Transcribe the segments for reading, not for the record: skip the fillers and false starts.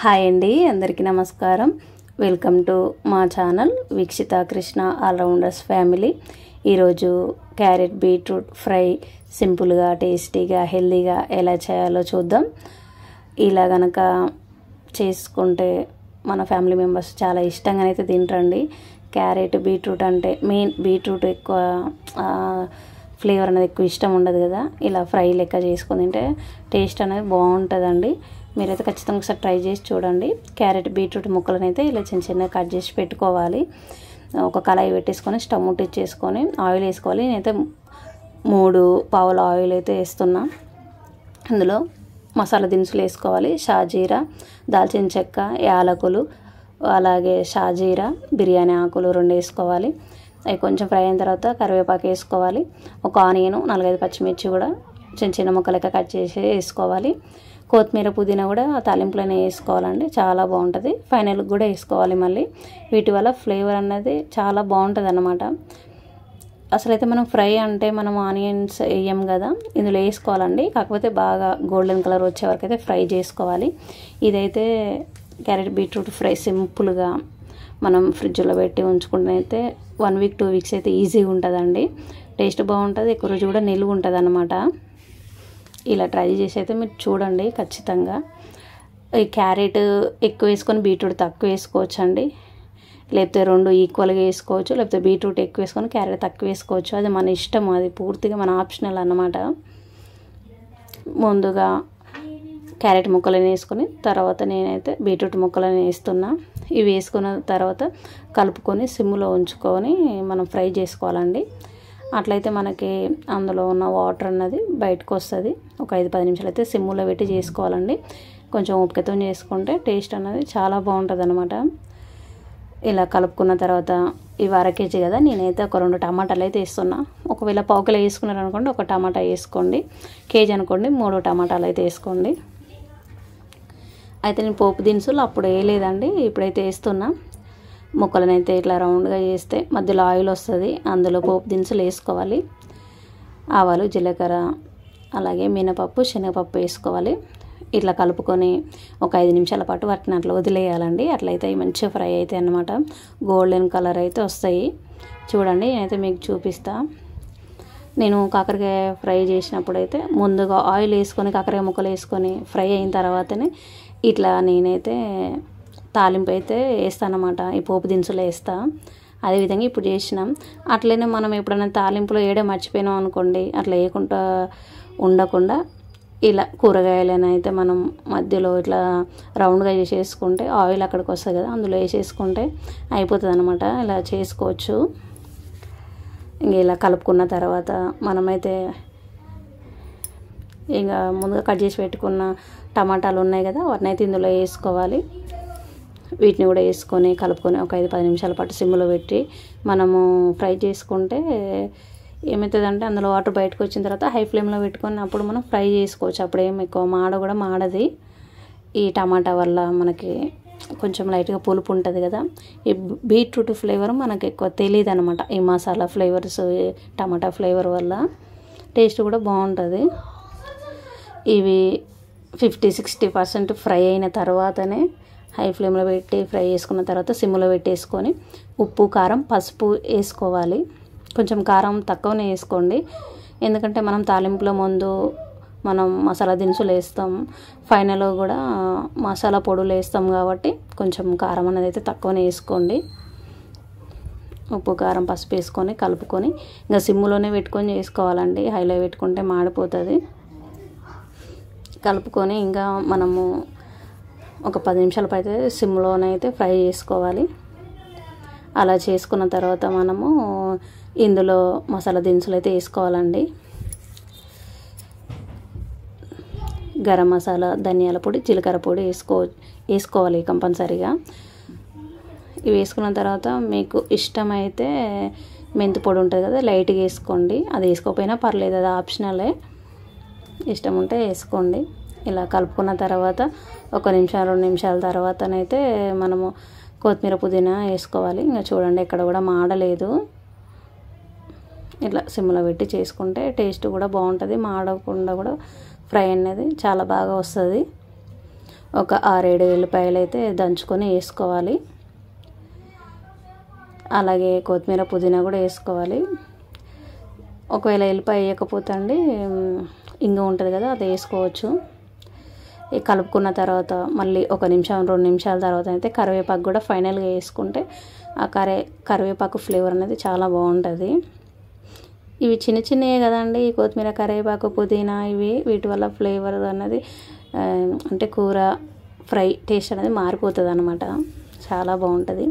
Hi అండి, అందరికీ నమస్కారం. వెల్కమ్ టు మా channel Vikshitha Krishna allrounders family. ఈరోజు క్యారెట్ బీట్రూట్ ఫ్రై సింపుల్గా, టేస్టీగా, హెల్తీగా ఎలా చేయాలో చూద్దాం. ఇలా గనక చేసుకుంటే మన ఫ్యామిలీ మెంబర్స్ చాలా ఇష్టంగానైతే తింటారండి. క్యారెట్ బీట్రూట్ అంటే మెయిన్ బీట్రూట్ ఎక్కువ ఫ్లేవర్ అనేది ఎక్కువ ఇష్టం ఉండదు కదా. ఇలా ఫ్రై లెక్క చేసుకొని తింటే టేస్ట్ అనేది బాగుంటుందండి. మీరైతే ఖచ్చితంగా ఒకసారి ట్రై చేసి చూడండి. క్యారెట్ బీట్రూట్ ముక్కలను అయితే ఇలా చిన్న చిన్నగా కట్ చేసి పెట్టుకోవాలి. ఒక కళాయి పెట్టేసుకొని స్టవ్ ముట్టించేసుకొని ఆయిల్ వేసుకోవాలి. నేనైతే 3 పావుల ఆయిల్ అయితే వేస్తున్నా. అందులో మసాలా దినుసులు వేసుకోవాలి. షాజీరా, దాల్చిన చెక్క, యాలకులు, అలాగే షాజీరా, బిర్యానీ ఆకులు 2 వేసుకోవాలి. అవి కొంచెం ఫ్రై అయిన తర్వాత కరివేపాకు వేసుకోవాలి. ఒక ఆనియన్, 4-5 పచ్చిమిర్చి కూడా చిన్న చిన్న ముక్కలకి కట్ చేసి వేసుకోవాలి. కొత్తిమీర, పుదీనా కూడా తాలింపులోనే వేసుకోవాలండి, చాలా బాగుంటుంది. ఫైనల్కి కూడా వేసుకోవాలి మళ్ళీ. వీటి వల్ల ఫ్లేవర్ అన్నది చాలా బాగుంటుంది అన్నమాట. అసలైతే మనం ఫ్రై అంటే మనం ఆనియన్స్ వేయం కదా, ఇందులో వేసుకోవాలండి. కాకపోతే బాగా గోల్డెన్ కలర్ వచ్చే వరకు అయితే ఫ్రై చేసుకోవాలి. ఇదైతే క్యారెట్ బీట్రూట్ ఫ్రై సింపుల్గా మనం ఫ్రిడ్జ్లో పెట్టి ఉంచుకుంటే అయితే 1 వీక్ 2 వీక్స్ అయితే ఈజీగా ఉంటుందండి. టేస్ట్ బాగుంటుంది, ఎక్కువ రోజు కూడా నిలువ ఉంటుంది అన్నమాట. ఇలా ట్రై చేసి అయితే మీరు చూడండి ఖచ్చితంగా. ఈ క్యారెట్ ఎక్కువ వేసుకొని బీట్రూట్ తక్కువ వేసుకోవచ్చు అండి. లేకపోతే 2 ఈక్వల్గా వేసుకోవచ్చు, లేకపోతే బీట్రూట్ ఎక్కువ వేసుకొని క్యారెట్ తక్కువ వేసుకోవచ్చు. అది మన ఇష్టం, అది పూర్తిగా మన ఆప్షనల్ అన్నమాట. ముందుగా క్యారెట్ ముక్కలను వేసుకొని తర్వాత నేనైతే బీట్రూట్ ముక్కలను వేస్తున్నా. ఇవి వేసుకున్న తర్వాత కలుపుకొని సిమ్లో ఉంచుకొని మనం ఫ్రై చేసుకోవాలండి. అట్లయితే మనకి అందులో ఉన్న వాటర్ అన్నది బయటకు వస్తుంది. ఒక 5-10 నిమిషాలు అయితే సిమ్లో పెట్టి చేసుకోవాలండి. కొంచెం ఓపికతో చేసుకుంటే టేస్ట్ అన్నది చాలా బాగుంటుంది అన్నమాట. ఇలా కలుపుకున్న తర్వాత ఇవి 1/2 కేజీ కదా, నేనైతే ఒక 2 టమాటాలు అయితే వేస్తున్నా. ఒకవేళ పావు కిలో వేసుకున్నారు అనుకోండి, 1 టమాటా వేసుకోండి. కేజీ అనుకోండి 3 టమాటాలు అయితే వేసుకోండి. అయితే నేను పోపు దినుసులు అప్పుడు వేయలేదండి, ఇప్పుడైతే వేస్తున్నా. ముక్కలను అయితే ఇట్లా రౌండ్గా చేస్తే మధ్యలో ఆయిల్ వస్తుంది, అందులో పోపు దినుసులు వేసుకోవాలి. ఆవాలు, జీలకర్ర, అలాగే మినపప్పు, శనగపప్పు వేసుకోవాలి. ఇట్లా కలుపుకొని ఒక 5 నిమిషాల పాటు వాటిని అట్లా వదిలేయాలండి. అట్లయితే మంచిగా ఫ్రై అవుతాయి అన్నమాట. గోల్డెన్ కలర్ అయితే వస్తాయి. చూడండి, నేనైతే మీకు చూపిస్తా. నేను కాకరకాయ ఫ్రై చేసినప్పుడు అయితే ముందుగా ఆయిల్ వేసుకొని కాకరకాయ ముక్కలు వేసుకొని ఫ్రై అయిన తర్వాతనే ఇట్లా నేనైతే తాలింపు అయితే వేస్తానమాట. ఈ పోపు దినుసులు వేస్తా. అదేవిధంగా ఇప్పుడు చేసినాం. అట్లనే మనం ఎప్పుడైనా తాలింపులో వేయడం మర్చిపోయినాం అనుకోండి, అట్లా వేయకుండా ఉండకుండా ఇలా కూరగాయలను అయితే మనం మధ్యలో ఇట్లా రౌండ్గా చేసేసుకుంటే ఆయిల్ అక్కడికి వస్తుంది కదా, అందులో వేసేసుకుంటే అయిపోతుంది అనమాట. ఇలా చేసుకోవచ్చు. ఇంక ఇలా కలుపుకున్న తర్వాత మనమైతే ఇంకా ముందుగా కట్ చేసి పెట్టుకున్న టమాటాలు ఉన్నాయి కదా, వాటిని అయితే ఇందులో వేసుకోవాలి. వీటిని కూడా వేసుకొని కలుపుకొని ఒక 5-10 నిమిషాల పాటు సిమ్లో పెట్టి మనము ఫ్రై చేసుకుంటే ఏమవుతుందంటే అందులో వాటర్ బయటకు వచ్చిన తర్వాత హై ఫ్లేమ్లో పెట్టుకొని అప్పుడు మనం ఫ్రై చేసుకోవచ్చు. అప్పుడు ఏం ఎక్కువ కూడా మాడది. ఈ టమాటా వల్ల మనకి కొంచెం లైట్గా పులుపు ఉంటుంది కదా. ఈ బీట్రూట్ ఫ్లేవర్ మనకు ఎక్కువ తెలియదు అనమాట. ఈ మసాలా ఫ్లేవర్స్, టమాటా ఫ్లేవర్ వల్ల టేస్ట్ కూడా బాగుంటుంది. ఇవి 50-60% ఫ్రై అయిన తర్వాతనే హై ఫ్లేమ్లో పెట్టి ఫ్రై చేసుకున్న తర్వాత సిమ్లో పెట్టేసుకొని ఉప్పు, కారం, పసుపు వేసుకోవాలి. కొంచెం కారం తక్కువనే వేసుకోండి, ఎందుకంటే మనం తాలింపులో ముందు మనం మసాలా దినుసులు వేస్తాం, ఫైనల్లో కూడా మసాలా పొడులు వేస్తాం కాబట్టి కొంచెం కారం అనేది అయితే తక్కువనే వేసుకోండి. ఉప్పు, కారం, పసుపు వేసుకొని కలుపుకొని ఇంకా సిమ్లోనే పెట్టుకొని చేసుకోవాలండి. హైలో పెట్టుకుంటే మాడిపోతుంది. కలుపుకొని ఇంకా మనము ఒక 10 నిమిషాల అయితే సిమ్లోనైతే ఫ్రై చేసుకోవాలి. అలా చేసుకున్న తర్వాత మనము ఇందులో మసాలా దినుసులు అయితే వేసుకోవాలండి. గరం మసాలా, ధనియాల పొడి, జీలకర్ర పొడి వేసుకోవాలి కంపల్సరీగా. ఇవి వేసుకున్న తర్వాత మీకు ఇష్టమైతే మెంతి పొడి ఉంటుంది కదా, లైట్గా వేసుకోండి. అది వేసుకోకపోయినా పర్లేదు, అది ఆప్షనలే. ఇష్టం ఉంటే వేసుకోండి. ఇలా కలుపుకున్న తర్వాత 1 నిమిషం 2 నిమిషాల తర్వాతనైతే మనము కొత్తిమీర, పుదీనా వేసుకోవాలి. ఇంకా చూడండి, ఎక్కడ కూడా మాడలేదు. ఇట్లా సిమ్లో పెట్టి చేసుకుంటే టేస్ట్ కూడా బాగుంటుంది. మాడకుండా కూడా ఫ్రై అనేది చాలా బాగా వస్తుంది. ఒక 6-7 ఎల్లిపాయలు అయితే దంచుకొని వేసుకోవాలి. అలాగే కొత్తిమీర పుదీనా కూడా వేసుకోవాలి. ఒకవేళ ఎల్లిపాయ వేయకపోతే అండి ఇంగు ఉంటుంది కదా, అది వేసుకోవచ్చు. కలుపుకున్న తర్వాత మళ్ళీ 1 నిమిషం 2 నిమిషాల తర్వాత అయితే కరివేపాకు కూడా ఫైనల్గా వేసుకుంటే ఆ కరివేపాకు ఫ్లేవర్ అనేది చాలా బాగుంటుంది. ఇవి చిన్న చిన్నవే కదండి, కొత్తిమీర కరివేపాకు పుదీనా వీటి వల్ల ఫ్లేవర్ అనేది అంటే కూర ఫ్రై టేస్ట్ అనేది మారిపోతుంది అన్నమాట. చాలా బాగుంటుంది.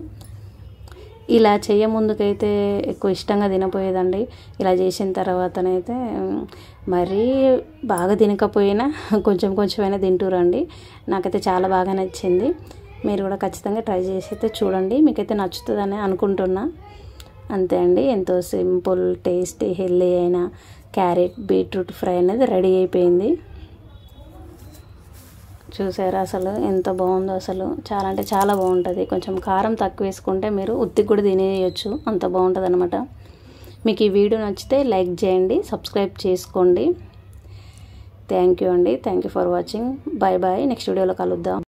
ఇలా ముందుకైతే ఎక్కువ ఇష్టంగా తినపోయేదండి. ఇలా చేసిన తర్వాతనైతే మరీ బాగా తినకపోయినా కొంచెం కొంచెమైనా తింటురండి. నాకైతే చాలా బాగా నచ్చింది. మీరు కూడా ఖచ్చితంగా ట్రై చేసి అయితే చూడండి, మీకైతే నచ్చుతుందని అనుకుంటున్నా. అంతే అండి, ఎంతో సింపుల్ టేస్టీ హెల్దీ అయిన క్యారెట్ బీట్రూట్ ఫ్రై అనేది రెడీ అయిపోయింది. చూసారా అసలు ఎంత బాగుందో, అసలు చాలా అంటే చాలా బాగుంటుంది. కొంచెం కారం తక్కువ వేసుకుంటే మీరు ఉత్తికి కూడా తినేయచ్చు, అంత బాగుంటుంది అనమాట. మీకు ఈ వీడియో నచ్చితే లైక్ చేయండి, సబ్స్క్రైబ్ చేసుకోండి. థ్యాంక్ యూ అండి. Thank you for watching. Bye bye. Next వీడియోలో కలుద్దాం.